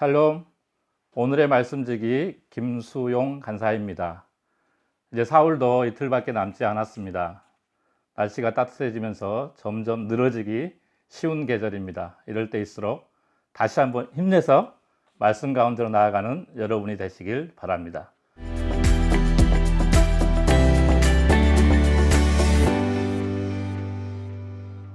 샬롬. 오늘의 말씀지기 김수용 간사입니다. 이제 사흘도 이틀밖에 남지 않았습니다. 날씨가 따뜻해지면서 점점 늘어지기 쉬운 계절입니다. 이럴 때일수록 다시 한번 힘내서 말씀 가운데로 나아가는 여러분이 되시길 바랍니다.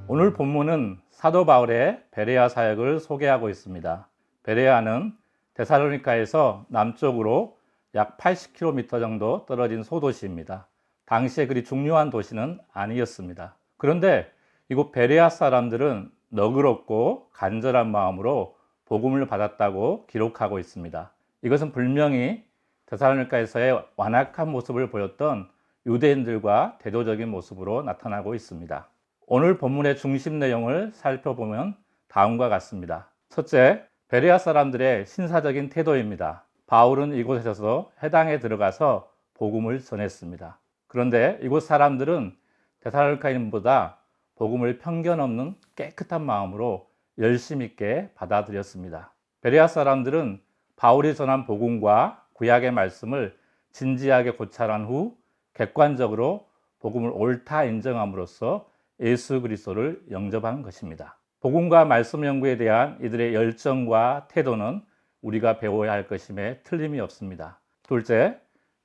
오늘 본문은 사도 바울의 베레아 사역을 소개하고 있습니다. 베레아는 데살로니가에서 남쪽으로 약 80km 정도 떨어진 소도시입니다. 당시에 그리 중요한 도시는 아니었습니다. 그런데 이곳 베레아 사람들은 너그럽고 간절한 마음으로 복음을 받았다고 기록하고 있습니다. 이것은 분명히 데살로니가에서의 완악한 모습을 보였던 유대인들과 대조적인 모습으로 나타나고 있습니다. 오늘 본문의 중심 내용을 살펴보면 다음과 같습니다. 첫째, 베레아 사람들의 신사적인 태도입니다. 바울은 이곳에서 회당에 들어가서 복음을 전했습니다. 그런데 이곳 사람들은 데살로니가인보다 복음을 편견 없는 깨끗한 마음으로 열심 있게 받아들였습니다. 베레아 사람들은 바울이 전한 복음과 구약의 말씀을 진지하게 고찰한 후 객관적으로 복음을 옳다 인정함으로써 예수 그리스도를 영접한 것입니다. 복음과 말씀 연구에 대한 이들의 열정과 태도는 우리가 배워야 할 것임에 틀림이 없습니다. 둘째,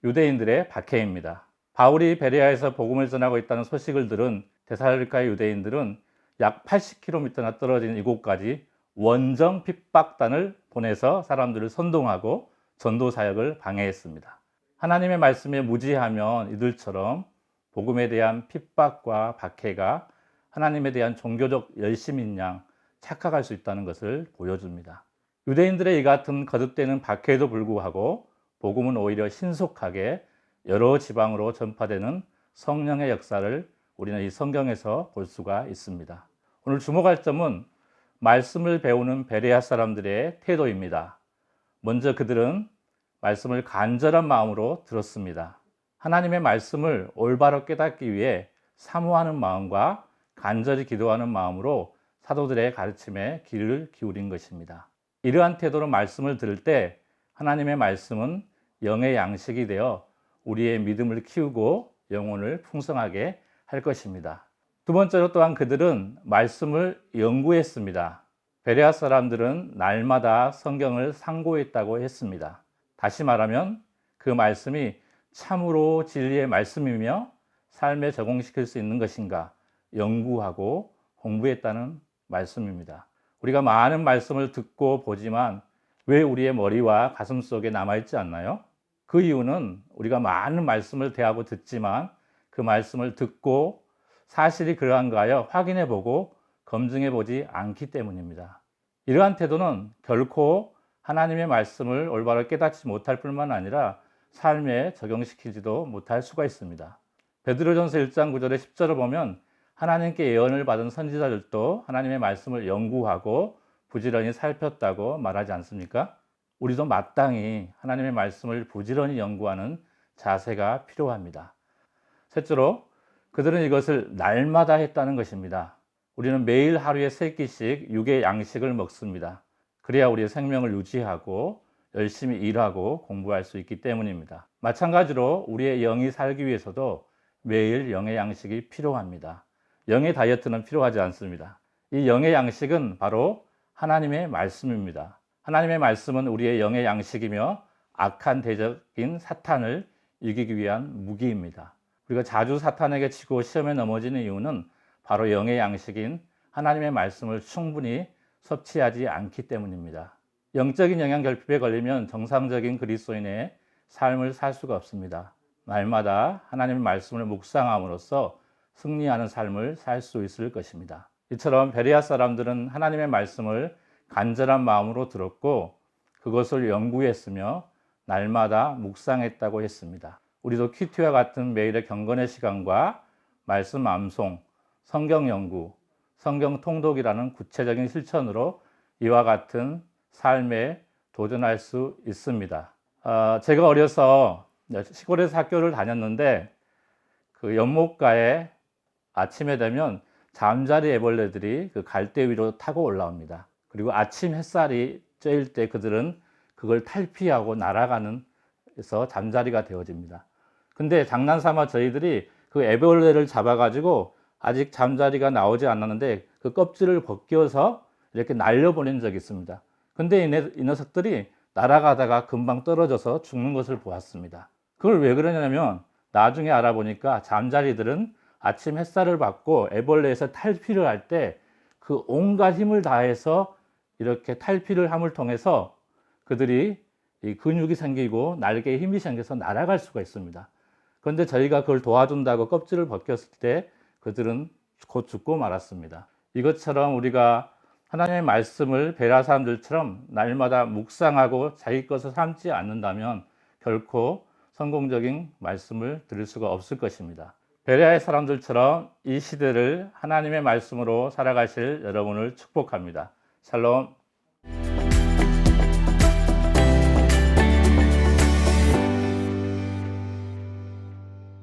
유대인들의 박해입니다. 바울이 베레아에서 복음을 전하고 있다는 소식을 들은 데살로니가의 유대인들은 약 80km나 떨어진 이곳까지 원정 핍박단을 보내서 사람들을 선동하고 전도 사역을 방해했습니다. 하나님의 말씀에 무지하면 이들처럼 복음에 대한 핍박과 박해가 하나님에 대한 종교적 열심인 양 착각할 수 있다는 것을 보여줍니다. 유대인들의 이 같은 거듭되는 박해에도 불구하고 복음은 오히려 신속하게 여러 지방으로 전파되는 성령의 역사를 우리는 이 성경에서 볼 수가 있습니다. 오늘 주목할 점은 말씀을 배우는 베레아 사람들의 태도입니다. 먼저 그들은 말씀을 간절한 마음으로 들었습니다. 하나님의 말씀을 올바로 깨닫기 위해 사모하는 마음과 간절히 기도하는 마음으로 사도들의 가르침에 귀를 기울인 것입니다. 이러한 태도로 말씀을 들을 때 하나님의 말씀은 영의 양식이 되어 우리의 믿음을 키우고 영혼을 풍성하게 할 것입니다. 두 번째로 또한 그들은 말씀을 연구했습니다. 베레아 사람들은 날마다 성경을 상고했다고 했습니다. 다시 말하면 그 말씀이 참으로 진리의 말씀이며 삶에 적용시킬 수 있는 것인가 연구하고 공부했다는 말씀입니다. 우리가 많은 말씀을 듣고 보지만 왜 우리의 머리와 가슴 속에 남아있지 않나요? 그 이유는 우리가 많은 말씀을 대하고 듣지만 그 말씀을 듣고 사실이 그러한가 하여 확인해보고 검증해보지 않기 때문입니다. 이러한 태도는 결코 하나님의 말씀을 올바로 깨닫지 못할 뿐만 아니라 삶에 적용시키지도 못할 수가 있습니다. 베드로전서 1장 9절에 10절을 보면 하나님께 예언을 받은 선지자들도 하나님의 말씀을 연구하고 부지런히 살폈다고 말하지 않습니까? 우리도 마땅히 하나님의 말씀을 부지런히 연구하는 자세가 필요합니다. 셋째로 그들은 이것을 날마다 했다는 것입니다. 우리는 매일 하루에 3끼씩 육의 양식을 먹습니다. 그래야 우리의 생명을 유지하고 열심히 일하고 공부할 수 있기 때문입니다. 마찬가지로 우리의 영이 살기 위해서도 매일 영의 양식이 필요합니다. 영의 다이어트는 필요하지 않습니다. 이 영의 양식은 바로 하나님의 말씀입니다. 하나님의 말씀은 우리의 영의 양식이며 악한 대적인 사탄을 이기기 위한 무기입니다. 우리가 자주 사탄에게 치고 시험에 넘어지는 이유는 바로 영의 양식인 하나님의 말씀을 충분히 섭취하지 않기 때문입니다. 영적인 영양 결핍에 걸리면 정상적인 그리스도인의 삶을 살 수가 없습니다. 날마다 하나님의 말씀을 묵상함으로써 승리하는 삶을 살 수 있을 것입니다. 이처럼 베레아 사람들은 하나님의 말씀을 간절한 마음으로 들었고 그것을 연구했으며 날마다 묵상했다고 했습니다. 우리도 큐티와 같은 매일의 경건의 시간과 말씀 암송, 성경 연구, 성경 통독이라는 구체적인 실천으로 이와 같은 삶에 도전할 수 있습니다. 제가 어려서 시골에서 학교를 다녔는데 그 연못가에 아침에 되면 잠자리 애벌레들이 그 갈대 위로 타고 올라옵니다. 그리고 아침 햇살이 쬐일 때 그들은 그걸 탈피하고 날아가는 에서 잠자리가 되어집니다. 근데 장난삼아 저희들이 그 애벌레를 잡아가지고 아직 잠자리가 나오지 않았는데 그 껍질을 벗겨서 이렇게 날려보낸 적이 있습니다. 근데 이 녀석들이 날아가다가 금방 떨어져서 죽는 것을 보았습니다. 그걸 왜 그러냐면 나중에 알아보니까 잠자리들은 아침 햇살을 받고 애벌레에서 탈피를 할 때 그 온갖 힘을 다해서 이렇게 탈피를 함을 통해서 그들이 이 근육이 생기고 날개에 힘이 생겨서 날아갈 수가 있습니다. 그런데 저희가 그걸 도와준다고 껍질을 벗겼을 때 그들은 곧 죽고 말았습니다. 이것처럼 우리가 하나님의 말씀을 베레아 사람들처럼 날마다 묵상하고 자기 것을 삼지 않는다면 결코 성공적인 말씀을 들을 수가 없을 것입니다. 베레아의 사람들처럼 이 시대를 하나님의 말씀으로 살아가실 여러분을 축복합니다. 샬롬.